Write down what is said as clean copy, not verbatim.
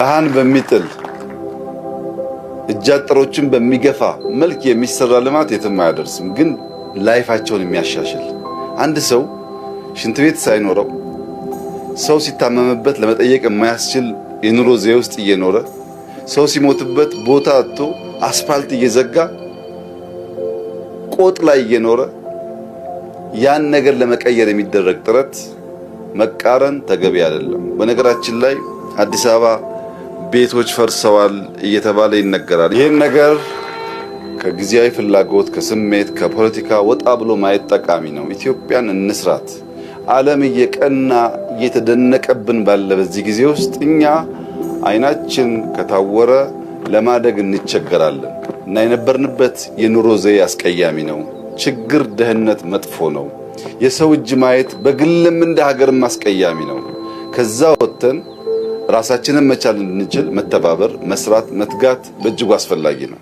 አሃን በሚጥል እጃጥሮችን በሚገፋ መልክ የሚሰራ ልማት የትም አያደርስም። ግን ላይፋቸውን የሚያሻሽል አንድ ሰው ሽንት ቤት ሳይኖረው ሰው ሲታመምበት ለመጠየቅ የማያስችል የኑሮ ዘዬ ውስጥ እየኖረ ሰው ሲሞትበት ቦታ አጥቶ አስፋልት እየዘጋ ቆጥ ላይ እየኖረ ያን ነገር ለመቀየር የሚደረግ ጥረት መቃረን ተገቢ አይደለም። በነገራችን ላይ አዲስ አበባ ቤቶች ፈርሰዋል እየተባለ ይነገራል። ይሄን ነገር ከጊዜያዊ ፍላጎት ከስሜት ከፖለቲካ ወጣ ብሎ ማየት ጠቃሚ ነው። ኢትዮጵያን እንስራት። ዓለም እየቀና እየተደነቀብን ባለ በዚህ ጊዜ ውስጥ እኛ አይናችን ከታወረ ለማደግ እንቸገራለን እና የነበርንበት የኑሮ ዘዬ አስቀያሚ ነው። ችግር፣ ድህነት መጥፎ ነው። የሰው እጅ ማየት በግልም እንደ ሀገርም አስቀያሚ ነው። ከዛ ወጥተን ራሳችንን መቻል እንድንችል መተባበር፣ መስራት፣ መትጋት በእጅጉ አስፈላጊ ነው።